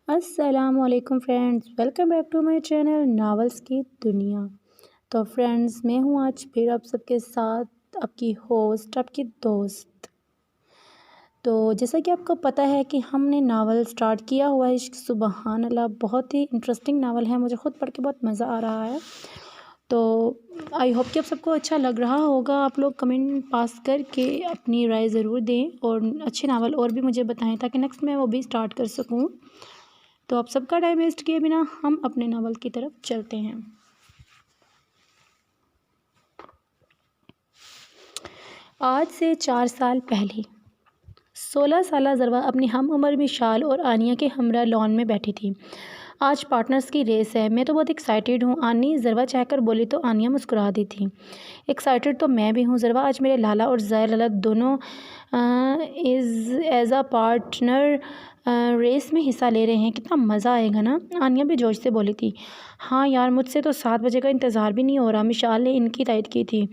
السلام علیکم friends, welcome back to my channel novels کی دنیا۔ تو فرینڈز، میں ہوں آج پھر آپ سب کے ساتھ آپ کی ہوسٹ، آپ کی دوست۔ تو جیسا کہ آپ کو پتہ ہے کہ ہم نے ناول سٹارٹ کیا ہوا ہے عشق سبحان اللہ، بہت ہی انٹرسٹنگ ناول ہے، مجھے خود پڑھ کے بہت مزہ آ رہا ہے۔ تو آئی ہوپ کہ آپ سب کو اچھا لگ رہا ہوگا۔ آپ لوگ کمنٹ پاس کر کے اپنی رائے ضرور دیں اور اچھے ناول اور بھی مجھے بتائیں تاکہ نیکسٹ میں وہ بھی سٹارٹ کر سکوں۔ تو آپ سب کا ٹائم ویسٹ کیے بنا ہم اپنے ناول کی طرف چلتے ہیں۔ آج سے 4 سال پہلے 16 سالہ ذروہ اپنی ہم عمر مشال اور آنیہ کے ہمراہ لان میں بیٹھی تھی۔ آج پارٹنرز کی ریس ہے، میں تو بہت ایکسائٹیڈ ہوں، آنی ذروہ چاہ کر بولی تو آنیہ مسکرا دی تھی۔ ایکسائٹیڈ تو میں بھی ہوں ذروہ، آج میرے لالا اور ظاہر لالا دونوں ایز اے پارٹنر ریس میں حصہ لے رہے ہیں، کتنا مزہ آئے گا نا، آنیہ بھی جوش سے بولی تھی۔ ہاں یار، مجھ سے تو 7 بجے کا انتظار بھی نہیں ہو رہا، مشال نے ان کی تائید کی تھی۔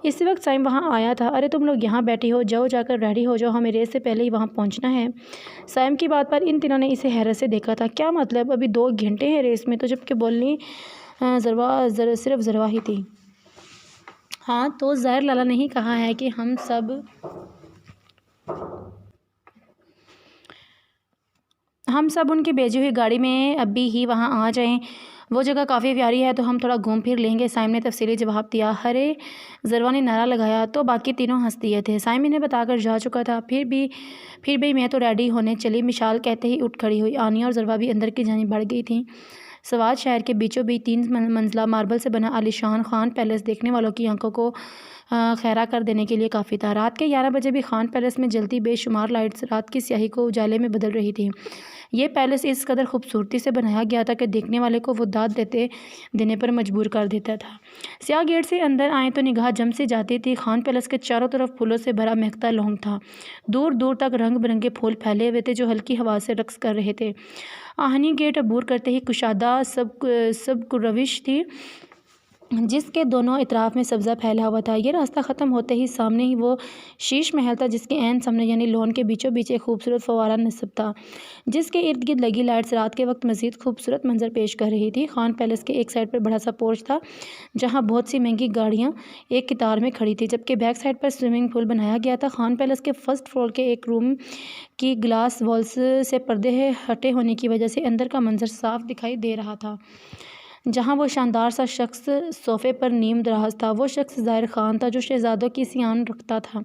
اسی وقت سائم وہاں آیا تھا۔ ارے تم لوگ یہاں بیٹھی ہو، جاؤ جا کر ریڈی ہو جاؤ، ہمیں ریس سے پہلے ہی وہاں پہنچنا ہے۔ سائم کی بات پر ان تینوں نے اسے حیرت سے دیکھا تھا۔ کیا مطلب، ابھی 2 گھنٹے ہیں ریس میں؟ تو جب کہ بولنی صرف ذروہ ہی تھی۔ ہاں تو ظاہر لالا نے ہی کہا ہے کہ ہم سب ان کی بھیجی ہوئی گاڑی میں ابھی ہی وہاں آ جائیں، وہ جگہ کافی پیاری ہے تو ہم تھوڑا گھوم پھر لیں گے، سائم نے تفصیلی جواب دیا۔ ہرے ذروہ نے نعرہ لگایا تو باقی تینوں ہنس دیے تھے۔ سائم انہیں بتا کر جا چکا تھا۔ پھر بھی میں تو ریڈی ہونے چلی، مشال کہتے ہی اٹھ کھڑی ہوئی۔ آنیہ اور ذروہ بھی اندر کی جانب بڑھ گئی تھیں۔ سوات شہر کے بیچوں بیچ 3 منزلہ ماربل سے بنا عالیشان خان پیلس دیکھنے والوں کی آنکھوں کو خیرہ کر دینے کے لیے کافی تھا۔ رات کے 11 بجے بھی خان پیلس میں جلتی بے شمار لائٹس رات کی سیاہی کو اجالے میں بدل رہی تھیں۔ یہ پیلس اس قدر خوبصورتی سے بنایا گیا تھا کہ دیکھنے والے کو وہ داد دینے پر مجبور کر دیتا تھا۔ سیاہ گیٹ سے اندر آئیں تو نگاہ جم سی جاتی تھی۔ خان پیلس کے چاروں طرف پھولوں سے بھرا مہکتا لون تھا، دور دور تک رنگ برنگے پھول پھیلے ہوئے تھے جو ہلکی ہوا سے رقص کر رہے تھے۔ آہنی گیٹ عبور کرتے ہی کشادہ سب روش تھی جس کے دونوں اطراف میں سبزہ پھیلا ہوا تھا۔ یہ راستہ ختم ہوتے ہی سامنے ہی وہ شیش محل تھا جس کے عین سامنے یعنی لون کے بیچوں بیچ ایک خوبصورت فوارہ نصب تھا جس کے ارد گرد لگی لائٹس رات کے وقت مزید خوبصورت منظر پیش کر رہی تھی۔ خان پیلس کے ایک سائڈ پر بڑا سا پورچ تھا جہاں بہت سی مہنگی گاڑیاں ایک قطار میں کھڑی تھیں، جبکہ بیک سائڈ پر سوئمنگ پول بنایا گیا تھا۔ خان پیلس کے فرسٹ فلور کے ایک روم کی گلاس والز سے پردے ہٹے ہونے کی وجہ سے اندر کا منظر صاف دکھائی دے رہا تھا۔ جہاں وہ شاندار سا شخص صوفے پر نیم دراز تھا، وہ شخص ظاہر خان تھا جو شہزادوں کی سیان رکھتا تھا۔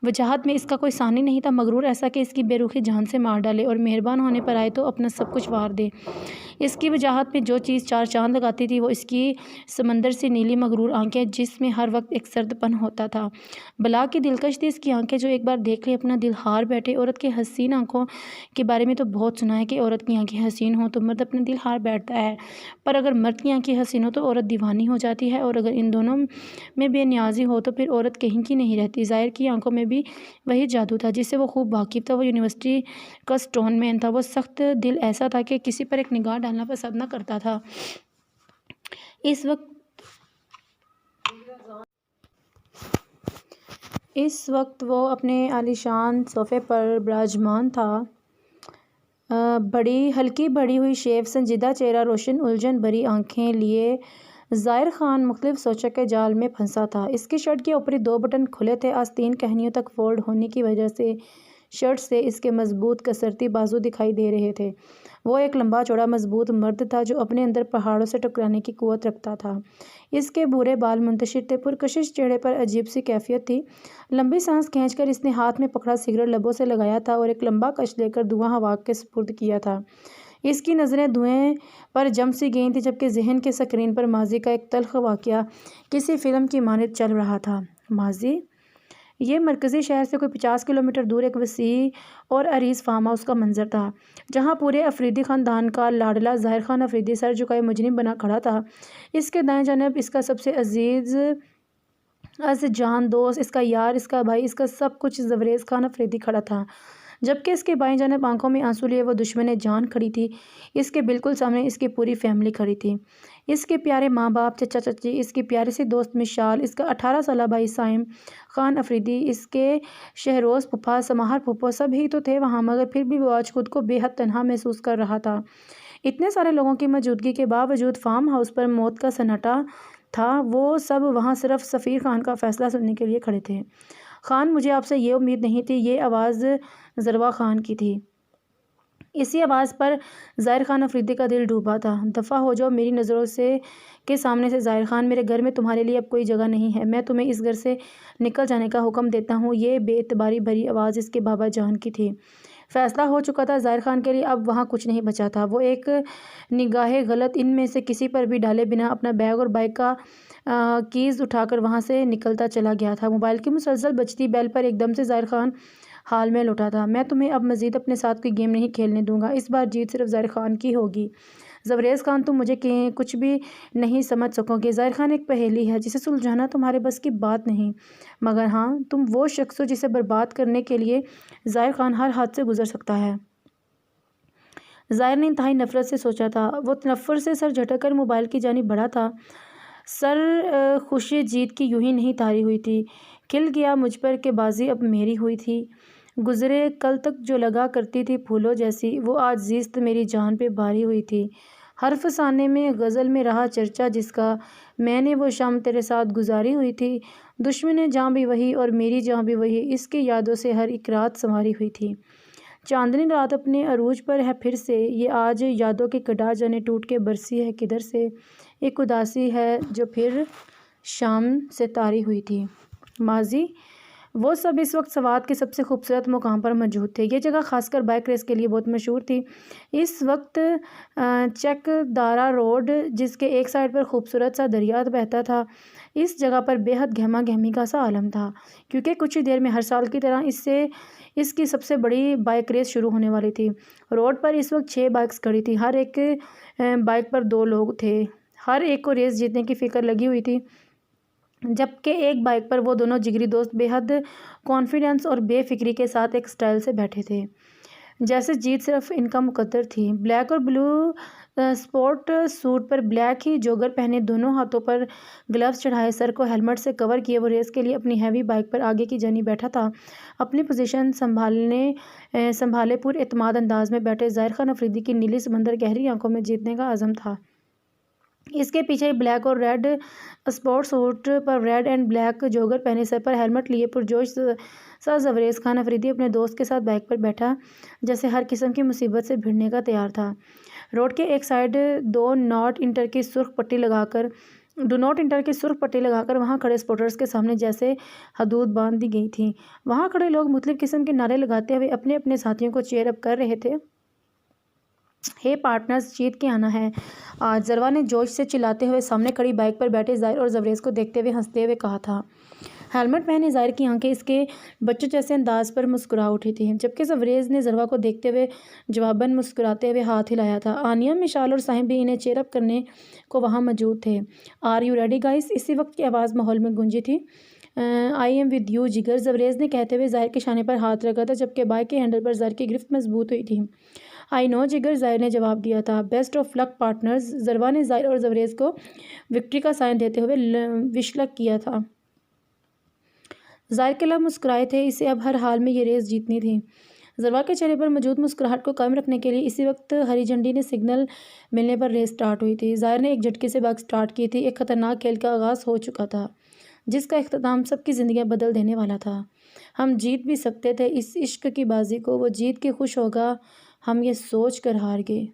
وجاہت میں اس کا کوئی ثانی نہیں تھا، مغرور ایسا کہ اس کی بے رخی جان سے مار ڈالے اور مہربان ہونے پر آئے تو اپنا سب کچھ وار دے۔ اس کی وجاہت میں جو چیز 4 چاند لگاتی تھی وہ اس کی سمندر سی نیلی مغرور آنکھیں جس میں ہر وقت ایک سرد پن ہوتا تھا۔ بلا کی دلکش تھی اس کی آنکھیں جو ایک بار دیکھ لے اپنا دل ہار بیٹھے۔ عورت کے حسین آنکھوں کے بارے میں تو بہت سنا ہے کہ عورت کی آنکھیں حسین ہوں تو مرد اپنا دل ہار بیٹھتا ہے، پر اگر مرد کی آنکھیں حسین ہو تو عورت دیوانی ہو جاتی ہے، اور اگر ان دونوں میں بے نیازی ہو تو پھر عورت کہیں کی نہیں رہتی۔ ظاہر کی آنکھوں میں بھی وہی جادو تھا جس سے وہ خوب واقف تھا۔ وہ یونیورسٹی کا سٹون مین تھا، وہ سخت دل ایسا تھا کہ کسی پر ایک نگاہ ڈالنا پسند نہ کرتا تھا۔ اس وقت وہ اپنے عالیشان صوفے پر براجمان تھا، بڑی ہلکی بڑھی ہوئی شیو، سنجیدہ چہرہ، روشن الجھن بھری آنکھیں لیے ظاہر خان مختلف سوچوں کے جال میں پھنسا تھا۔ اس کی شرٹ کے اوپری 2 بٹن کھلے تھے، آستین کہنیوں تک فولڈ ہونے کی وجہ سے شرٹ سے اس کے مضبوط کسرتی بازو دکھائی دے رہے تھے۔ وہ ایک لمبا چوڑا مضبوط مرد تھا جو اپنے اندر پہاڑوں سے ٹکرانے کی قوت رکھتا تھا۔ اس کے بھورے بال منتشر تھے، پرکشش چہرے پر عجیب سی کیفیت تھی۔ لمبی سانس کھینچ کر اس نے ہاتھ میں پکڑا سگریٹ لبوں سے لگایا تھا اور ایک لمبا کش لے کر دھواں ہوا کے سپرد کیا تھا۔ اس کی نظریں دھوئیں پر جم سی گئی تھیں جبکہ ذہن کی سکرین پر ماضی کا ایک تلخ واقعہ کسی فلم کی مانند چل رہا تھا۔ ماضی؟ یہ مرکزی شہر سے کوئی 50 کلومیٹر دور ایک وسیع اور عریض فارم ہاؤس کا منظر تھا جہاں پورے افریدی خاندان کا لاڈلا ظاہر خان افریدی سر جھکائے مجرم بنا کھڑا تھا۔ اس کے دائیں جانب اس کا سب سے عزیز جان دوست، اس کا یار، اس کا بھائی، اس کا سب کچھ زوریز خان افریدی کھڑا تھا جبکہ اس کے بائیں جانب آنکھوں میں آنسو لیے وہ دشمن جان کھڑی تھی۔ اس کے بالکل سامنے اس کی پوری فیملی کھڑی تھی، اس کے پیارے ماں باپ، چچا چچی، اس کی پیاری سی دوست مشال، اس کا 18 سالہ بھائی سائم خان افریدی، اس کے شہروز پھپھا، سماہر پھپھو، سب ہی تو تھے وہاں، مگر پھر بھی وہ آج خود کو بے حد تنہا محسوس کر رہا تھا۔ اتنے سارے لوگوں کی موجودگی کے باوجود فارم ہاؤس پر موت کا سناٹا تھا۔ وہ سب وہاں صرف سفیر خان کا فیصلہ سننے کے لیے کھڑے تھے۔ خان، مجھے آپ سے یہ امید نہیں تھی۔ یہ آواز ضروا خان کی تھی۔ اسی آواز پر ظاہر خان افریدی کا دل ڈوبا تھا۔ دفع ہو جاؤ میری نظروں کے سامنے سے ظاہر خان، میرے گھر میں تمہارے لیے اب کوئی جگہ نہیں ہے، میں تمہیں اس گھر سے نکل جانے کا حکم دیتا ہوں۔ یہ بے اعتباری بھری آواز اس کے بابا جان کی تھی۔ فیصلہ ہو چکا تھا، ظاہر خان کے لیے اب وہاں کچھ نہیں بچا تھا۔ وہ ایک نگاہ غلط ان میں سے کسی پر بھی ڈالے بنا اپنا بیگ اور بائک کا کیز اٹھا کر وہاں سے نکلتا چلا گیا تھا۔ موبائل کی مسلسل بجتی بیل پر ایک دم سے ظاہر خان حال میں لوٹا تھا۔ میں تمہیں اب مزید اپنے ساتھ کوئی گیم نہیں کھیلنے دوں گا، اس بار جیت صرف ظاہر خان کی ہوگی۔ زبریز خان، تم مجھے کچھ بھی نہیں سمجھ سکو گے۔ ظاہر خان ایک پہیلی ہے جسے سلجھانا تمہارے بس کی بات نہیں، مگر ہاں، تم وہ شخص ہو جسے برباد کرنے کے لیے ظاہر خان ہر حد سے گزر سکتا ہے۔ ظاہر نے انتہائی نفرت سے سوچا تھا۔ وہ تنفر سے سر جھٹک کر موبائل کی جانب بڑھا تھا۔ سر خوشی جیت کی یوں ہی نہیں تاری ہوئی تھی۔ کھل گیا مجھ پر کہ بازی اب میری ہوئی تھی۔ گزرے کل تک جو لگا کرتی تھی پھولوں جیسی، وہ آج زیست میری جان پہ بھاری ہوئی تھی۔ ہر فسانے میں غزل میں رہا چرچا جس کا، میں نے وہ شام تیرے ساتھ گزاری ہوئی تھی۔ دشمن جاں بھی وہی اور میری جاں بھی وہی، اس کی یادوں سے ہر ایک رات سنواری ہوئی تھی۔ چاندنی رات اپنے عروج پر ہے پھر سے، یہ آج یادوں کی کڑا جانے ٹوٹ کے برسی ہے کدھر سے، ایک اداسی ہے جو پھر شام سے طاری ہوئی تھی۔ ماضی، وہ سب اس وقت سوات کے سب سے خوبصورت مقام پر موجود تھے۔ یہ جگہ خاص کر بائک ریس کے لیے بہت مشہور تھی۔ اس وقت چک دارا روڈ، جس کے ایک سائڈ پر خوبصورت سا دریا بہتا تھا، اس جگہ پر بے حد گہما گہمی کا سا عالم تھا، کیونکہ کچھ ہی دیر میں ہر سال کی طرح اس کی سب سے بڑی بائک ریس شروع ہونے والی تھی۔ روڈ پر اس وقت 6 بائکس کھڑی تھی، ہر ایک بائک پر 2 لوگ تھے۔ ہر ایک کو ریس جیتنے کی فکر لگی ہوئی تھی، جبکہ ایک بائک پر وہ دونوں جگری دوست بے حد کانفیڈنس اور بے فکری کے ساتھ ایک سٹائل سے بیٹھے تھے جیسے جیت صرف ان کا مقدر تھی۔ بلیک اور بلو سپورٹ سوٹ پر بلیک ہی جوگر پہنے، دونوں ہاتھوں پر گلوز چڑھائے، سر کو ہیلمٹ سے کور کیے، وہ ریس کے لیے اپنی ہیوی بائک پر آگے کی جانب بیٹھا تھا، اپنی پوزیشن سنبھالے پور اعتماد انداز میں بیٹھے۔ ظاہر خان افریدی کی نیلی سمندر گہری آنکھوں میں جیتنے کا عزم تھا۔ اس کے پیچھے بلیک اور ریڈ سپورٹ سوٹ پر ریڈ اینڈ بلیک جوگر پہنے، سر پر ہیلمٹ لیے پرجوش سا زبریز خان افریدی اپنے دوست کے ساتھ بائک پر بیٹھا، جیسے ہر قسم کی مصیبت سے بھیڑنے کا تیار تھا۔ روڈ کے ایک سائڈ ڈو ناٹ انٹر کی سرخ پٹی لگا کر وہاں کھڑے سپورٹرز کے سامنے جیسے حدود باندھ دی گئی تھیں۔ وہاں کھڑے لوگ مختلف قسم کے نعرے لگاتے ہوئے اپنے اپنے ساتھیوں کو چیئر اپ کر رہے تھے۔ ہے پارٹنرز، جیت کے آنا ہے آج، ضروا نے جوش سے چلاتے ہوئے سامنے کھڑی بائک پر بیٹھے ظاہر اور زبریز کو دیکھتے ہوئے ہنستے ہوئے کہا تھا۔ ہیلمٹ پہنے ظاہر کی آنکھیں اس کے بچوں جیسے انداز پر مسکرا اٹھی تھیں، جبکہ زبریز نے ضروا کو دیکھتے ہوئے جواباً مسکراتے ہوئے ہاتھ ہلایا تھا۔ آنیہ، مشال اور سائم بھی انہیں چیئر اپ کرنے کو وہاں موجود تھے۔ Are you ready guys? اسی وقت کی آواز ماحول میں گونجی تھی۔ آئی ایم ود یو جگر، زبریز نے کہتے ہوئے ظاہر کے شانے پر ہاتھ رکھا تھا، جبکہ بائک کے ہینڈل پر ظاہر کی گرفت مضبوط ہوئی تھی۔ آئی نو جگر، ظاہر نے جواب دیا تھا۔ بیسٹ آف لک پارٹنرز، ضروا نے ظاہر اور زبریز کو وکٹری کا سائن دیتے ہوئے وش لک کیا تھا۔ ظاہر کے لب مسکرائے تھے، اسے اب ہر حال میں یہ ریس جیتنی تھی۔ ضروا کے چہرے پر موجود مسکراہٹ کو قائم رکھنے کے لیے اسی وقت ہری جھنڈی نے سگنل ملنے پر ریس سٹارٹ ہوئی تھی۔ ظاہر نے ایک جھٹکے سے بائک سٹارٹ کی تھی۔ ایک خطرناک کھیل کا آغاز ہو چکا تھا، جس کا اختتام سب کی زندگیاں بدل دینے والا تھا۔ ہم جیت بھی سکتے تھے اس عشق کی بازی کو، وہ جیت کے خوش ہوگا، ہم یہ سوچ کر ہار گئے۔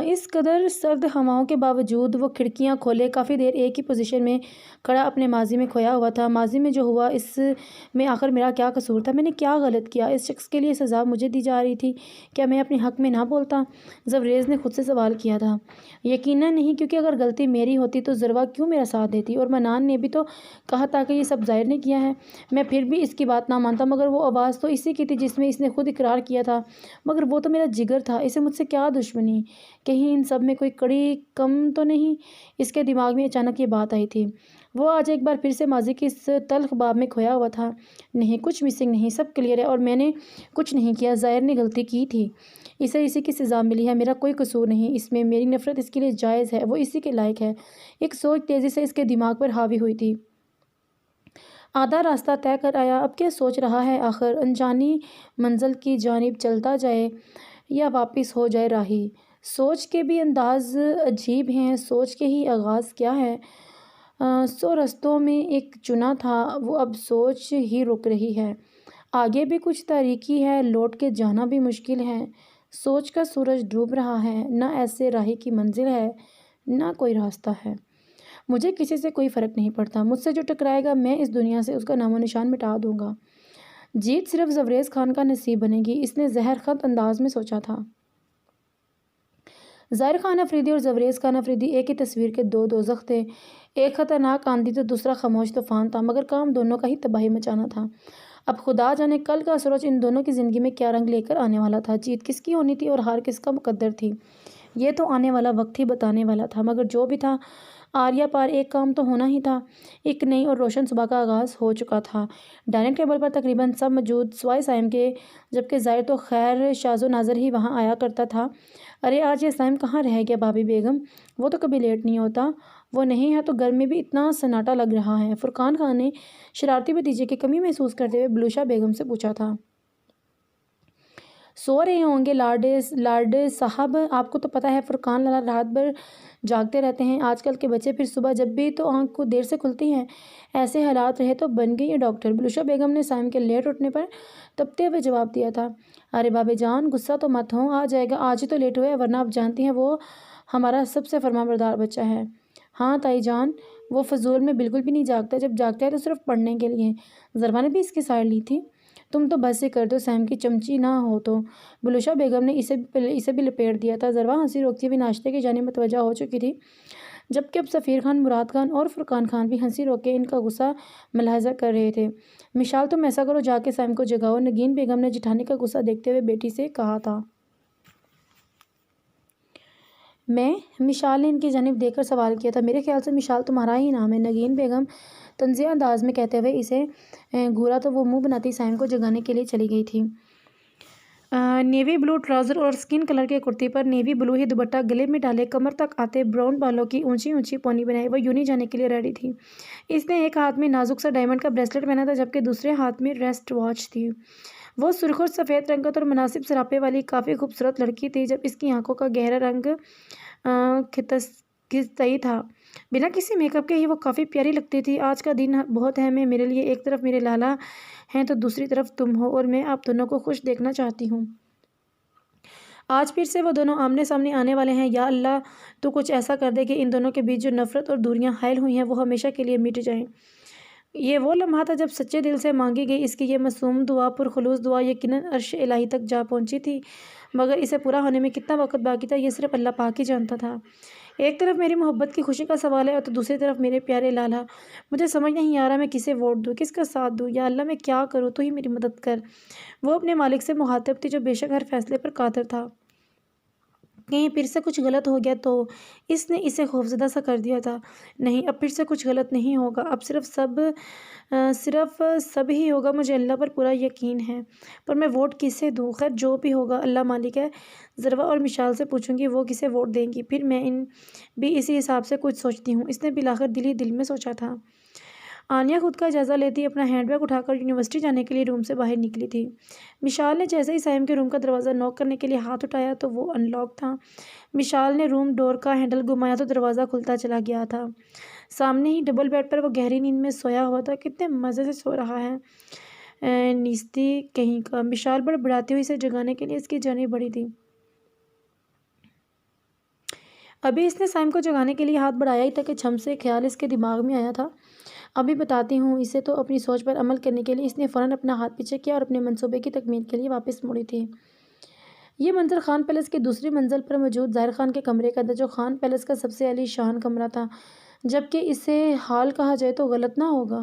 اس قدر سرد ہواؤں کے باوجود وہ کھڑکیاں کھولے کافی دیر ایک ہی پوزیشن میں کھڑا اپنے ماضی میں کھویا ہوا تھا۔ ماضی میں جو ہوا، اس میں آخر میرا کیا قصور تھا؟ میں نے کیا غلط کیا؟ اس شخص کے لیے سزا مجھے دی جا رہی تھی، کیا میں اپنے حق میں نہ بولتا؟ زبریز نے خود سے سوال کیا تھا۔ یقیناً نہیں، کیونکہ اگر غلطی میری ہوتی تو ضروا کیوں میرا ساتھ دیتی؟ اور منان نے بھی تو کہا تھا کہ یہ سب ظاہر نے کیا ہے۔ میں پھر بھی اس کی بات نہ مانتا، مگر وہ آواز تو اسی کی تھی جس میں اس نے خود اقرار کیا تھا، مگر وہ تو میرا جگر تھا، اسے مجھ سے کیا دشمنی؟ کہیں ان سب میں کوئی کڑی کم تو نہیں؟ اس کے دماغ میں اچانک یہ بات آئی تھی۔ وہ آج ایک بار پھر سے ماضی کی اس تلخ باب میں کھویا ہوا تھا۔ نہیں، کچھ مسنگ نہیں، سب کلیئر ہے اور میں نے کچھ نہیں کیا۔ ظاہر نے غلطی کی تھی، اسے اسی کی سزا ملی ہے، میرا کوئی قصور نہیں اس میں، میری نفرت اس کے لیے جائز ہے، وہ اسی کے لائق ہے۔ ایک سوچ تیزی سے اس کے دماغ پر حاوی ہوئی تھی۔ آدھا راستہ طے کر آیا، اب کیا سوچ رہا ہے آخر؟ انجانی منزل کی جانب چلتا جائے یا واپس ہو جائے راہی؟ سوچ کے بھی انداز عجیب ہیں، سوچ کے ہی آغاز کیا ہے؟ 100 رستوں میں ایک چنا تھا، وہ اب سوچ ہی رک رہی ہے۔ آگے بھی کچھ تاریکی ہے، لوٹ کے جانا بھی مشکل ہے۔ سوچ کا سورج ڈوب رہا ہے، نہ ایسے راہی کی منزل ہے نہ کوئی راستہ ہے۔ مجھے کسی سے کوئی فرق نہیں پڑتا، مجھ سے جو ٹکرائے گا میں اس دنیا سے اس کا نام و نشان مٹا دوں گا۔ جیت صرف زوریز خان کا نصیب بنے گی، اس نے زہر خط انداز میں سوچا تھا۔ ظاہر خان افریدی اور زوریز خان افریدی ایک ہی تصویر کے دو دوزخ تھے، ایک خطرناک آندھی تو دوسرا خاموش طوفان تھا، مگر کام دونوں کا ہی تباہی مچانا تھا۔ اب خدا جانے کل کا سورج ان دونوں کی زندگی میں کیا رنگ لے کر آنے والا تھا، جیت کس کی ہونی تھی اور ہار کس کا مقدر تھی، یہ تو آنے والا وقت ہی بتانے والا تھا۔ مگر جو بھی تھا، آریہ پار ایک کام تو ہونا ہی تھا۔ ایک نئی اور روشن صبح کا آغاز ہو چکا تھا۔ ڈائننگ ٹیبل پر تقریباً سب موجود سوائے سائم کے، جبکہ ظاہر تو خیر شاذ و نادر ہی وہاں آیا کرتا تھا۔ ارے آج یہ سائم کہاں رہ گیا بھابھی بیگم؟ وہ تو کبھی لیٹ نہیں ہوتا۔ وہ نہیں ہے تو گھر میں بھی اتنا سناٹا لگ رہا ہے؟ فرقان خان نے شرارتی بھتیجے کی کمی محسوس کرتے ہوئے بلوشا بیگم سے پوچھا تھا۔ سو رہے ہوں گے لارڈ صاحب، آپ کو تو پتہ ہے فرقان لالا رات بھر جاگتے رہتے ہیں، آج کل کے بچے پھر صبح جب بھی تو آنکھ کو دیر سے کھلتی ہے۔ ایسے حالات رہے تو بن گئی ہے ڈاکٹر، بلوشا بیگم نے سائم کے لیٹ اٹھنے پر تپتے ہوئے جواب دیا تھا۔ ارے بابے جان غصہ تو مت ہوں، آ جائے گا، آج ہی تو لیٹ ہوئے، ورنہ آپ جانتی ہیں وہ ہمارا سب سے فرمانبردار بچہ ہے۔ ہاں تائی جان، وہ فضول میں بالکل بھی نہیں جاگتا، جب جاگتا ہے تو صرف پڑھنے کے لیے۔ ضربا نے بھی اس کی سائڈ لی تھی۔ تم تو بس ہی کر دو، سیم کی چمچی نہ ہو تو۔ بلوشا بیگم نے اسے بھی لپیٹ دیا تھا۔ ضربا ہنسی روکتی ہوئی ناشتے کی جانب متوجہ ہو چکی تھی، جبکہ اب سفیر خان، مراد خان اور فرقان خان بھی ہنسی روک کے ان کا غصہ ملاحظہ کر رہے تھے۔ مشال تم ایسا کرو، جا کے سیم کو جگاؤ، نگین بیگم نے جٹھانی کا غصہ دیکھتے ہوئے بیٹی سے کہا تھا۔ میں؟ مشال نے ان کی جانب دیکھ کر سوال کیا تھا۔ میرے خیال سے مشال تمہارا ہی نام ہے، نگین بیگم طنزیہ انداز میں کہتے ہوئے اسے گھورا تو وہ منہ بناتی سائم کو جگانے کے لیے چلی گئی تھی۔ نیوی بلو ٹراؤزر اور اسکن کلر کے کرتی پر نیوی بلو ہی دوپٹہ گلے میں ڈالے، کمر تک آتے براؤن بالوں کی اونچی اونچی پونی بنائے وہ یونی جانے کے لیے ریڈی تھی۔ اس نے ایک ہاتھ میں نازک سا ڈائمنڈ کا بریسلٹ پہنا تھا، جبکہ دوسرے ہاتھ میں ریسٹ واچ تھی۔ وہ سرخ اور سفید رنگت اور مناسب سراپے والی کافی خوبصورت لڑکی تھی، جب اس کی آنکھوں کا گہرا رنگ خطئی تھا۔ بنا کسی میک اپ کے ہی وہ کافی پیاری لگتی تھی۔ آج کا دن بہت اہم ہے میرے لیے، ایک طرف میرے لالا ہیں تو دوسری طرف تم ہو، اور میں آپ دونوں کو خوش دیکھنا چاہتی ہوں۔ آج پھر سے وہ دونوں آمنے سامنے آنے والے ہیں۔ یا اللہ تو کچھ ایسا کر دے کہ ان دونوں کے بیچ جو نفرت اور دوریاں حائل ہوئی ہیں وہ ہمیشہ کے لیے مٹ جائیں۔ یہ وہ لمحہ تھا جب سچے دل سے مانگی گئی اس کی یہ معصوم دعا، پرخلوص دعا یقیناً عرش الہی تک جا پہنچی تھی، مگر اسے پورا ہونے میں کتنا وقت باقی تھا یہ صرف اللہ پاک ہی جانتا تھا۔ ایک طرف میری محبت کی خوشی کا سوال ہے اور تو دوسری طرف میرے پیارے لالا۔ مجھے سمجھ نہیں آ رہا میں کسے ووٹ دوں، کس کا ساتھ دوں۔ یا اللہ میں کیا کروں، تو ہی میری مدد کر۔ وہ اپنے مالک سے مخاطب تھی جو بے شک ہر فیصلے پر قادر تھا۔ کہیں پھر سے کچھ غلط ہو گیا تو؟ اس نے اسے خوفزدہ سا کر دیا تھا۔ نہیں، اب پھر سے کچھ غلط نہیں ہوگا، اب صرف سب ہی ہوگا، مجھے اللہ پر پورا یقین ہے۔ پر میں ووٹ کسے دوں؟ خیر جو بھی ہوگا اللہ مالک ہے۔ ضربا اور مشال سے پوچھوں گی وہ کسے ووٹ دیں گی، پھر میں بھی اسی حساب سے کچھ سوچتی ہوں، اس نے بالآخر دل ہی دل میں سوچا تھا۔ آنیہ خود کا جائزہ لیتی اپنا ہینڈ بیگ اٹھا کر یونیورسٹی جانے کے لیے روم سے باہر نکلی تھی۔ مشال نے جیسے ہی سائم کے روم کا دروازہ نوک کرنے کے لیے ہاتھ اٹھایا تو وہ ان لاک تھا۔ مشال نے روم ڈور کا ہینڈل گھمایا تو دروازہ کھلتا چلا گیا تھا۔ سامنے ہی ڈبل بیڈ پر وہ گہری نیند میں سویا ہوا تھا، کتنے مزے سے سو رہا ہے، نیستی کہیں کا۔ مشال بڑبڑاتی ہوئی اسے جگانے کے لیے اس کی جانب بڑھی تھی۔ ابھی اس نے سائم کو جگانے کے لیے ہاتھ بڑھایا ہی تھا کہ چھم سے خیال اس کے دماغ میں آیا تھا، ابھی بتاتی ہوں اسے۔ تو اپنی سوچ پر عمل کرنے کے لیے اس نے فوراً اپنا ہاتھ پیچھے کیا اور اپنے منصوبے کی تکمیل کے لیے واپس مڑی تھی۔ یہ منظر خان پیلس کی دوسری منزل پر موجود ظاہر خان کے کمرے کا تھا، جو خان پیلس کا سب سے عالی شان کمرہ تھا، جبکہ اسے ہال کہا جائے تو غلط نہ ہوگا۔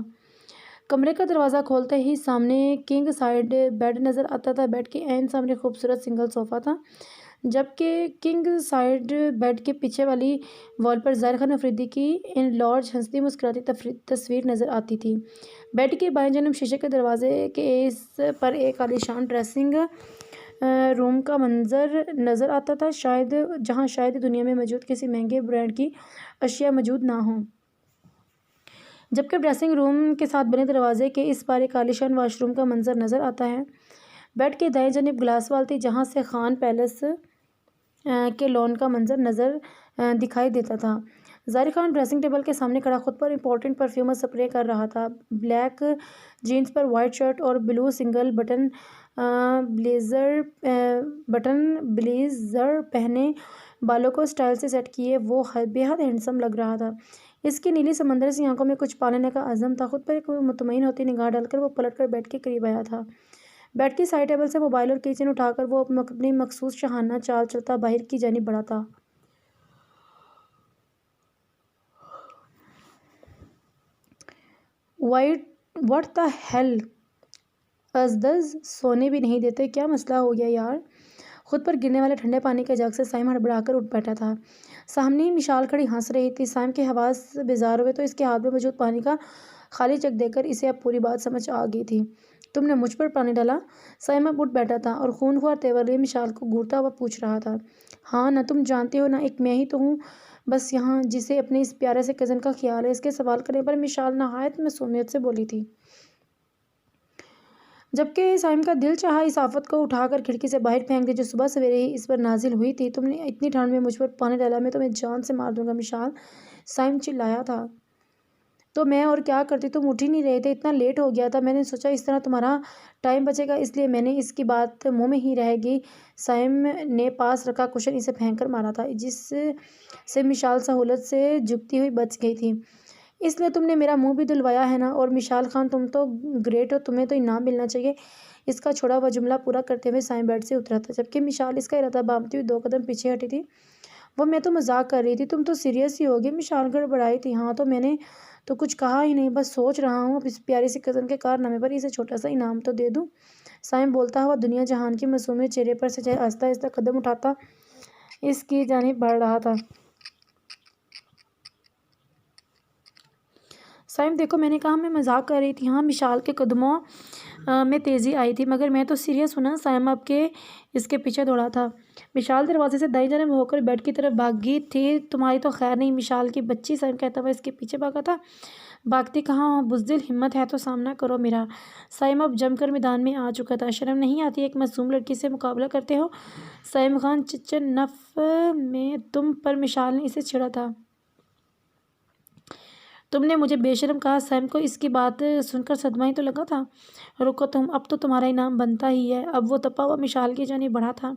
کمرے کا دروازہ کھولتے ہی سامنے کنگ سائز بیڈ نظر آتا تھا۔ بیڈ کے عین سامنے خوبصورت سنگل صوفہ تھا، جبکہ کنگ سائڈ بیڈ کے پیچھے والی وال پر ظاہر خان افریدی کی ان لارج ہنستی مسکراتی تصویر نظر آتی تھی۔ بیڈ کے بائیں جانب شیشے کے دروازے کے اس پر ایک عالیشان ڈریسنگ روم کا منظر نظر آتا تھا، جہاں شاید دنیا میں موجود کسی مہنگے برانڈ کی اشیاء موجود نہ ہوں۔ جبکہ ڈریسنگ روم کے ساتھ بنے دروازے کے اس پار ایک عالیشان واش روم کا منظر نظر آتا ہے۔ بیڈ کے دائیں جانب گلاس وال تھی، جہاں سے خان پیلس کے لان کا منظر نظر دکھائی دیتا تھا۔ ظاہر خان ڈریسنگ ٹیبل کے سامنے کھڑا خود پر امپورٹنٹ پرفیوم اسپرے کر رہا تھا۔ بلیک جینز پر وائٹ شرٹ اور بلو سنگل بلیزر پہنے، بالوں کو سٹائل سے سیٹ کیے وہ بے حد ہینڈسم لگ رہا تھا۔ اس کی نیلی سمندر سی آنکھوں میں کچھ پانے کا عزم تھا۔ خود پر ایک مطمئن ہوتی نگاہ ڈال کر وہ پلٹ کر بیڈ کے قریب آیا تھا۔ بیڈ کی سائڈ ٹیبل سے موبائل اور کی چین اٹھا کر وہ اپنی مخصوص شاہانہ چال چلتا باہر کی جانب بڑھا تھا۔ واٹ دا ہیل ازدز سونے بھی نہیں دیتے، کیا مسئلہ ہو گیا یار؟ خود پر گرنے والے ٹھنڈے پانی کے جگ سے سائم ہڑبڑا کر اٹھ بیٹھا تھا۔ سامنے ہی مشال کھڑی ہنس رہی تھی۔ سائم کے حواس بیزار ہوئے تو اس کے ہاتھ میں موجود پانی کا خالی جگ دیکھ کر اسے اب پوری بات سمجھ آ گئی تھی۔ تم نے مجھ پر پانی ڈالا؟ سائم اب اٹھ بیٹھا تھا اور خون خوار تیور لیے مشال کو گھورتا ہوا پوچھ رہا تھا۔ ہاں، نہ تم جانتے ہو نہ ایک میں ہی تو ہوں بس یہاں جسے اپنے اس پیارے سے کزن کا خیال ہے۔ اس کے سوال کرنے پر مشال نہایت معصومیت سے بولی تھی۔ جبکہ سائم کا دل چاہا اس آفت کو اٹھا کر کھڑکی سے باہر پھینک دے جو صبح سویرے ہی اس پر نازل ہوئی تھی۔ تم نے اتنی ٹھنڈ میں مجھ پر پانی ڈالا، میں تمہیں جان سے مار دوں گا مشال، سائم چلایا تھا۔ تو میں اور کیا کرتی، تم اٹھ ہی نہیں رہے تھے، اتنا لیٹ ہو گیا تھا، میں نے سوچا اس طرح تمہارا ٹائم بچے گا اس لیے میں نے اس کی بات منہ میں ہی رہ گئی۔ سائم نے پاس رکھا کشن اسے پھینک کر مارا تھا، جس سے مشال سہولت سے جھکتی ہوئی بچ گئی تھی۔ اس لیے تم نے میرا منہ بھی دھلوایا ہے نا؟ اور مشال خان تم تو گریٹ ہو، تمہیں تو انعام ملنا چاہیے۔ اس کا چھوڑا ہوا جملہ پورا کرتے ہوئے سائم بیڈ سے اترا تھا، جبکہ مشال اس کا ارادہ بامتی ہوئی 2 قدم پیچھے ہٹی تھی۔ وہ میں تو مذاق کر رہی تھی، تم تو سیریس ہی ہوگی، مشال گڑبڑائی تھی۔ ہاں تو میں نے تو کچھ کہا ہی نہیں، بس سوچ رہا ہوں اب اس پیاری سی کزن کے کارنامے پر اسے چھوٹا سا انعام تو دے دوں۔ سائم بولتا ہوا دنیا جہان کی معصومیت چہرے پر سے آہستہ آہستہ قدم اٹھاتا اس کی جانب بڑھ رہا تھا۔ سائم دیکھو، میں نے کہا میں مذاق کر رہی تھی۔ ہاں، مشال کے قدموں میں تیزی آئی تھی، مگر میں تو سیریس ہوں نا۔ سائم اب کے اس کے پیچھے دوڑا تھا۔ مشال دروازے سے دائیں جانب ہو کر بیڈ کی طرف بھاگی تھی۔ تمہاری تو خیر نہیں مشال کی بچی، سائم کہتا ہوا اس کے پیچھے بھاگا تھا۔ بھاگتی کہاں ہو بزدل، ہمت ہے تو سامنا کرو میرا۔ سائم اب جم کر میدان میں آ چکا تھا۔ شرم نہیں آتی ایک معصوم لڑکی سے مقابلہ کرتے ہو؟ سائم خان چچن نف میں تم پر مشال نے اسے چھیڑا تھا۔ تم نے مجھے بے شرم کہا۔ سائم کو اس کی بات سن کر صدمہ ہی تو لگا تھا۔ رکو تم، اب تو تمہارا انعام بنتا ہی ہے۔ اب وہ تپا ہوا مشال کی جانب بڑھا تھا۔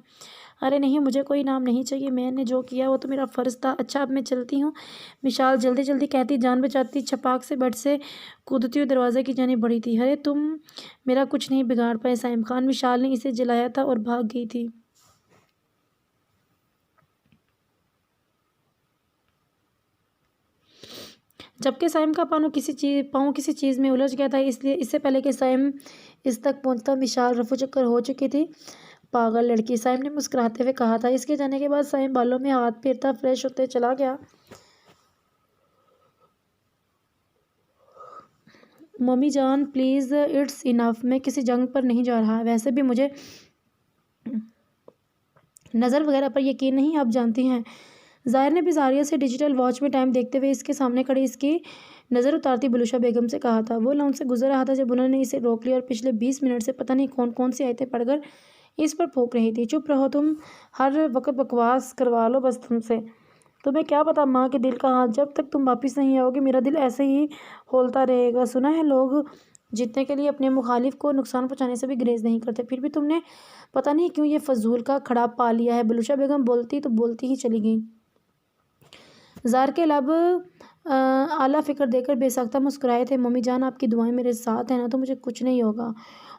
ارے نہیں، مجھے کوئی انعام نہیں چاہیے، میں نے جو کیا وہ تو میرا فرض تھا۔ اچھا اب میں چلتی ہوں، مشال جلدی جلدی کہتی جان بچاتی چھپاک سے بیڈ سے کودتی ہوئی دروازے کی جانب بڑھی تھی۔ ارے تم میرا کچھ نہیں بگاڑ پائے سائم خان، مشال نے اسے جلایا تھا اور بھاگ گئی تھی۔ جبکہ سائم کا پاؤں کسی چیز میں الجھ گیا تھا، اس لیے اس سے پہلے کہ سائم اس تک پہنچتا مشال رفو چکر ہو چکی تھی۔ پاگل لڑکی، سائم نے مسکراتے ہوئے کہا تھا۔ اس کے جانے کے بعد سائم بالوں میں ہاتھ پھیرتا فریش ہوتے چلا گیا۔ ممی جان پلیز، اٹس انف، میں کسی جنگ پر نہیں جا رہا، ویسے بھی مجھے نظر وغیرہ پر یقین نہیں، آپ جانتی ہیں۔ ظاہر نے بیزاریت سے ڈیجیٹل واچ میں ٹائم دیکھتے ہوئے اس کے سامنے کھڑی اس کی نظر اتارتی بلوشہ بیگم سے کہا تھا۔ وہ لان سے گزر رہا تھا جب انہوں نے اسے روک لیا اور پچھلے 20 منٹ سے پتہ نہیں کون سی آیتیں پڑھ کر اس پر پھونک رہی تھی۔ چپ رہو تم، ہر وقت بکواس کروا لو بس تم سے۔ تمہیں کیا پتا ماں کے دل کا حال، جب تک تم واپس نہیں آؤ گے میرا دل ایسے ہی ہولتا رہے گا۔ سنا ہے لوگ جیتنے کے لیے اپنے مخالف کو نقصان پہنچانے سے بھی گریز نہیں کرتے، پھر بھی تم نے پتہ نہیں کیوں یہ فضول کا کھڑا پا لیا ہے۔ بلوشہ بیگم بولتی تو بولتی ہی چلی گئیں۔ زار کے لب اعلیٰ فکر دے کر بے ساختہ مسکرائے تھے۔ ممی جان آپ کی دعائیں میرے ساتھ ہیں نا، تو مجھے کچھ نہیں ہوگا۔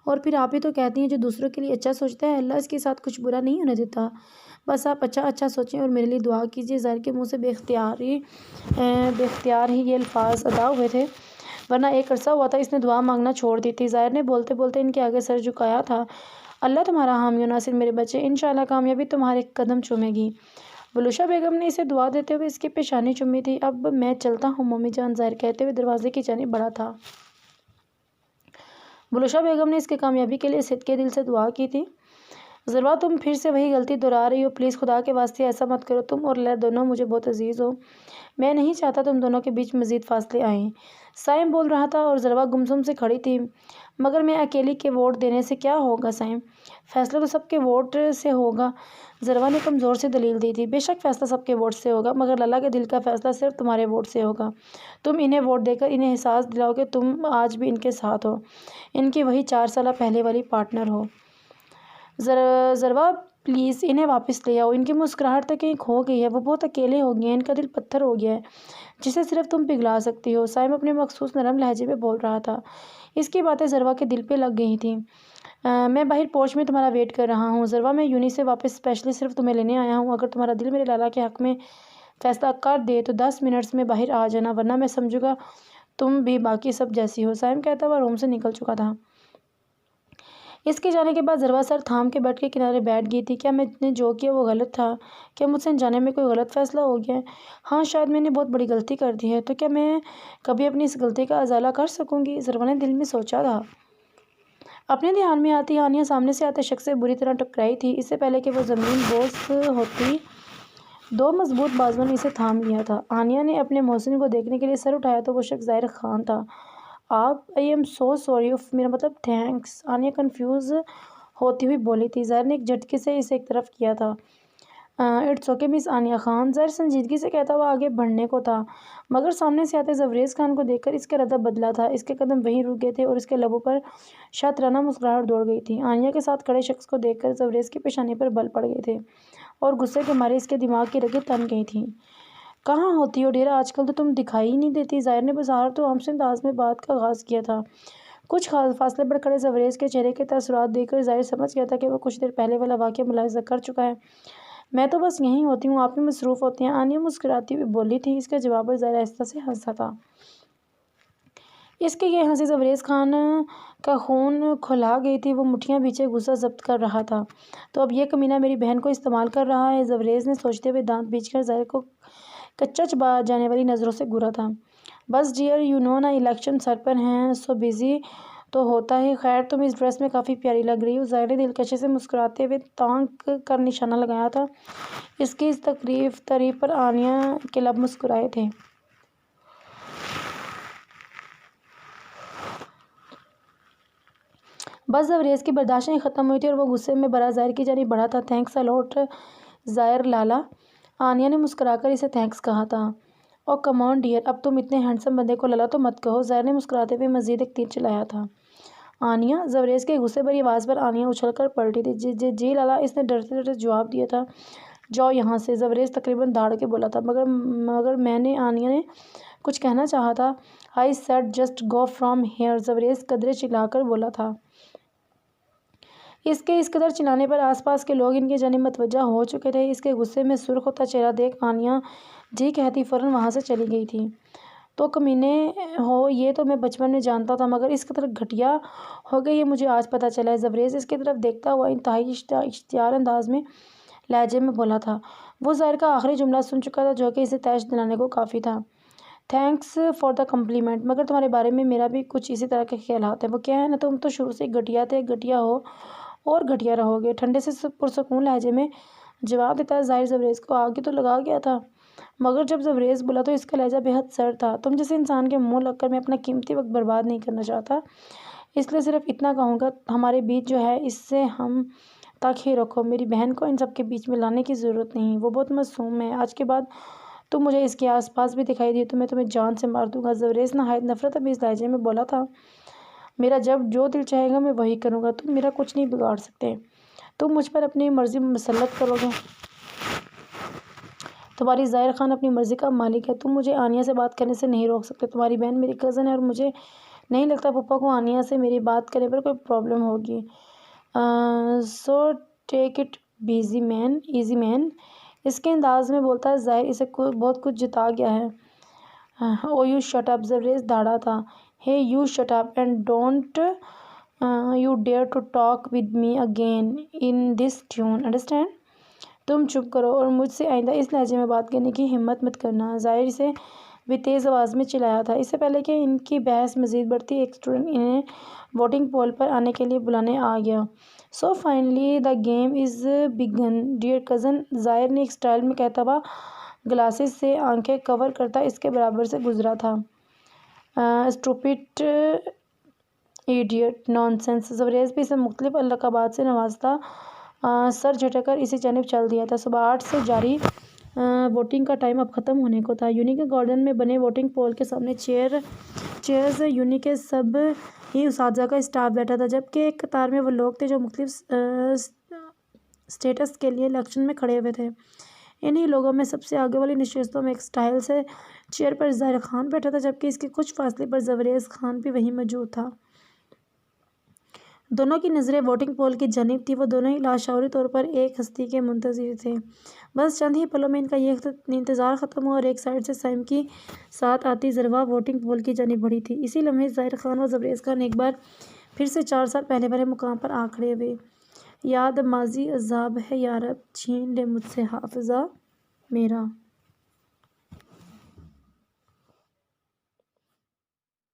اور پھر آپ ہی تو کہتی ہیں جو دوسروں کے لیے اچھا سوچتا ہے اللہ اس کے ساتھ کچھ برا نہیں ہونے دیتا۔ بس آپ اچھا سوچیں اور میرے لیے دعا کیجیے۔ زار کے منہ سے بے اختیار ہی یہ الفاظ ادا ہوئے تھے، ورنہ ایک عرصہ ہوا تھا اس نے دعا مانگنا چھوڑ دی تھی۔ زائر نے بولتے بولتے ان کے آگے سر جھکایا تھا۔ اللہ تمہارا حامی و ناصر میرے بچے، انشاءاللہ کامیابی تمہارے قدم چومے گی۔ بلوشا بیگم نے اسے دعا دیتے ہوئے اس کی پیشانی چومی تھی۔ اب میں چلتا ہوں ممی جان، ظاہر کہتے ہوئے دروازے کی جانب بڑھا تھا۔ بلوشا بیگم نے اس کے کامیابی کے لیے صدقے دل سے دعا کی تھی۔ ضرورہ تم پھر سے وہی غلطی دہرا رہی ہو، پلیز خدا کے واسطے ایسا مت کرو، تم اور لیلا دونوں مجھے بہت عزیز ہو، میں نہیں چاہتا تم دونوں کے بیچ مزید فاصلے آئیں۔ سائم بول رہا تھا اور ضرورہ گمسم سے کھڑی تھی۔ مگر میں اکیلی کے ووٹ دینے سے کیا ہوگا سائم؟ فیصلہ تو سب کے ووٹ سے ہوگا۔ ضرورہ نے کمزور سے دلیل دی تھی۔ بے شک فیصلہ سب کے ووٹ سے ہوگا، مگر لالا کے دل کا فیصلہ صرف تمہارے ووٹ سے ہوگا۔ تم انہیں ووٹ دے کر انہیں احساس دلاؤ کہ تم آج بھی ان کے ساتھ ہو، ان کی وہی 4 سالہ پہلے والی پارٹنر ہو۔ ضرورہ پلیز انہیں واپس لے آؤ، ان کی مسکراہٹ تو کہیں کھو گئی ہے، وہ بہت اکیلے ہو گئے ہیں، ان کا دل پتھر ہو گیا ہے جسے صرف تم پگھلا سکتی ہو۔ سائم اپنے مخصوص نرم لہجے میں بول رہا تھا۔ اس کی باتیں ضرورہ کے دل پہ لگ گئی تھیں۔ میں باہر پورچ میں تمہارا ویٹ کر رہا ہوں ضرورہ، میں یونی سے واپس اسپیشلی صرف تمہیں لینے آیا ہوں۔ اگر تمہارا دل میرے لالا کے حق میں فیصلہ کر دے تو 10 منٹس میں باہر آ جانا، ورنہ میں سمجھوں گا تم بھی باقی سب جیسی ہو۔ سائم کہتا ہوا روم سے نکل چکا تھا۔ اس کے جانے کے بعد ضرورہ سر تھام کے بیڈ کے کنارے بیٹھ گئی تھی۔ کیا میں نے جو کیا وہ غلط تھا؟ کیا مجھ سے انجانے میں کوئی غلط فیصلہ ہو گیا ہے؟ ہاں، شاید میں نے بہت بڑی غلطی کر دی ہے، تو کیا میں کبھی اپنی اس غلطی کا ازالہ کر سکوں گی؟ ضرورہ نے دل میں سوچا تھا۔ اپنے دھیان میں آتی آنیا سامنے سے آتے شخص سے بری طرح ٹکرائی تھی۔ اس سے پہلے کہ وہ زمین بوس ہوتی، 2 مضبوط بازوؤں نے اسے تھام لیا تھا۔ آنیا نے اپنے محسن کو دیکھنے کے لیے سر اٹھایا تو وہ شخص ظاہر خان تھا۔ آئی ایم سو سوری، میرا مطلب تھینکس، آنیا کنفیوز ہوتی ہوئی بولی تھی۔ ظاہر نے ایک جھٹکے سے اسے ایک طرف کیا تھا۔ اٹس اوکے مس آنیا خان، ظاہر سنجیدگی سے کہتا ہوا آگے بڑھنے کو تھا، مگر سامنے سے آتے زبریز خان کو دیکھ کر اس کا ردہ بدلا تھا۔ اس کے قدم وہیں رک گئے تھے اور اس کے لبوں پر شاطرانہ مسکراہٹ دوڑ گئی تھی۔ آنیا کے ساتھ کھڑے شخص کو دیکھ کر زبریز کی پیشانی پر بل پڑ گئے تھے اور غصے کے مارے اس کے دماغ کی رگیں تن گئی تھیں۔ کہاں ہوتی ہو ڈیرا؟ آج کل تو تم دکھائی ہی نہیں دیتی۔ ظاہر نے بظاہر تو ہمس انداز میں بات کا آغاز کیا تھا۔ کچھ فاصلے پر کھڑے زبریز کے چہرے کے تاثرات دیکھ کر ظاہر سمجھ گیا تھا کہ وہ کچھ دیر پہلے والا واقعہ ملاحظہ کر چکا ہے۔ میں تو بس یہیں ہوتی ہوں، آپ بھی مصروف ہوتی ہیں، آنیا مسکراتی ہوئی بولی تھی۔ اس کا جواب پر ظاہر آہستہ سے ہنسا تھا۔ اس کی یہ ہنسی زبریز خان کا خون کھولا گئی تھی۔ وہ مٹھیاں بھینچے غصہ ضبط کر رہا تھا۔ تو اب یہ کمینہ میری بہن کو استعمال کر رہا ہے، زبریز نے سوچتے ہوئے دانت بھینچ کر ظاہر کو کچا چبا جانے والی نظروں سے گھورا تھا۔ بس ڈیئر یو نو نا، الیکشن سر پر ہیں، سو بزی تو ہوتا ہے۔ خیر تم اس ڈریس میں کافی پیاری لگ رہی ہو۔ ظاہر نے دلکشی سے مسکراتے ہوئے تانک کر نشانہ لگایا تھا۔ اس کی اس تعریف پر آنیا کے لب مسکرائے تھے۔ بس زبریز کی برداشتیں ختم ہوئی تھی اور وہ غصے میں بھرا ظاہر کی جانب بڑھا تھا۔ تھینکس اے لاٹ ظاہر لالا، آنیا نے مسکرا کر اسے تھینکس کہا تھا۔ او کم آن ڈیئر، اب تم اتنے ہینڈسم بندے کو لالا تو مت کہو، ظاہر نے مسکراتے ہوئے مزید ایک تیر چلایا تھا۔ آنیا، زبریز کی غصے بھری آواز پر آنیا اچھل کر پلٹی تھی۔ جی لالا، اس نے ڈرتے ڈرتے جواب دیا تھا۔ جاؤ یہاں سے، زبریز تقریباً دھاڑ کے بولا تھا۔ مگر میں نے، آنیا نے کچھ کہنا چاہا تھا۔ I said just go from here, زبریز قدرے چلا کر بولا تھا۔ اس کے اس قدر چلانے پر آس پاس کے لوگ ان کی جانب متوجہ ہو چکے تھے۔ اس کے غصے میں سرخ ہوتا چہرہ دیکھ آنیا جی کہتی فوراً وہاں سے چلی گئی تھی۔ تو کمینے ہو، یہ تو میں بچپن میں جانتا تھا، مگر اس قدر گھٹیا ہو گئی یہ مجھے آج پتہ چلا ہے۔ زبریز اس کی طرف دیکھتا ہوا انتہائی اشتعال انداز میں لہجے میں بولا تھا۔ وہ ظاہر کا آخری جملہ سن چکا تھا جو کہ اسے تیش دلانے کو کافی تھا۔ تھینکس فار دا کمپلیمنٹ، مگر تمہارے بارے میں میرا بھی کچھ اسی طرح کے خیالات ہیں۔ وہ کیا ہے نا، تم تو شروع سے گھٹیا تھے، گھٹیا ہو اور گھٹیا رہو گے، ٹھنڈے سے پرسکون لہجے میں جواب دیتا ہے ظاہر زبریز کو آگے تو لگا گیا تھا، مگر جب زبریز بولا تو اس کا لہجہ بے حد سرد تھا۔ تم جیسے انسان کے منہ لگ کر میں اپنا قیمتی وقت برباد نہیں کرنا چاہتا، اس لیے صرف اتنا کہوں گا، ہمارے بیچ جو ہے اس سے ہم تک ہی رکھو۔ میری بہن کو ان سب کے بیچ میں لانے کی ضرورت نہیں، وہ بہت معصوم ہے۔ آج کے بعد تم مجھے اس کے آس پاس بھی دکھائی دی تو میں تمہیں جان سے مار دوں گا، زبریز نہایت نفرت آمیز لہجے میں بولا تھا۔ میرا جب جو دل چاہے گا میں وہی کروں گا، تم میرا کچھ نہیں بگاڑ سکتے، تم مجھ پر اپنی مرضی مسلط کرو گے۔ تمہاری ظاہر خان اپنی مرضی کا مالک ہے، تم مجھے آنیا سے بات کرنے سے نہیں روک سکتے۔ تمہاری بہن میری کزن ہے اور مجھے نہیں لگتا پپا کو آنیا سے میری بات کرنے پر کوئی پرابلم ہوگی۔ سو ٹیک اٹ ایزی مین، اس کے انداز میں بولتا ہے ظاہر اسے بہت کچھ جتا گیا ہے۔ او یو شٹ اپ، زبریز دھاڑا تھا۔ ہے you shut up and don't You dare to talk with me again in this tune, understand? تم چپ کرو اور مجھ سے آئندہ اس لہجے میں بات کرنے کی ہمت مت کرنا، ظاہر سے بھی تیز آواز میں چلایا تھا۔ اس سے پہلے کہ ان کی بحث مزید بڑھتی، ایک اسٹوڈنٹ انہیں ووٹنگ پول پر آنے کے لیے بلانے آ گیا۔ So finally the game is begun, dear cousin، ظاہر نے ایک سٹائل میں کہتا ہوا گلاسز سے آنکھیں کور کرتا اس کے برابر سے گزرا تھا۔ Stupid idiot، nonsense، زبریز بھی اسے مختلف لقبات سے نوازتا سر جھٹک کر اسی جانب چل دیا تھا۔ صبح 8 سے جاری ووٹنگ کا ٹائم اب ختم ہونے کو تھا۔ یونی کے گارڈن میں بنے ووٹنگ پول کے سامنے چیئرز یونی کے سب ہی اساتذہ کا اسٹاف بیٹھا تھا، جبکہ ایک قطار میں وہ لوگ تھے جو مختلف اسٹیٹس کے لیے الیکشن میں کھڑے ہوئے تھے۔ انہی لوگوں میں سب سے آگے والی نشستوں میں ایک اسٹائل سے چیئر پر ظاہر خان بیٹھا تھا، جبکہ اس کے کچھ فاصلے پر زبریز خان بھی وہیں موجود تھا۔ دونوں کی نظریں ووٹنگ پول کی جانب تھیں، وہ دونوں ہی لاشعوری طور پر ایک ہستی کے منتظر تھے۔ بس چند ہی پلوں میں ان کا یہ انتظار ختم ہوا اور ایک سائیڈ سے سائم کی ساتھ آتی ذروا ووٹنگ پول کی جانب بڑھی تھی۔ اسی لمحے ظاہر خان و زبریز خان ایک بار پھر سے 4 سال پہلے والے مقام پر آ کھڑے ہوئے۔ یاد ماضی عذاب ہے یارب، چھین لے مجھ سے حافظہ میرا۔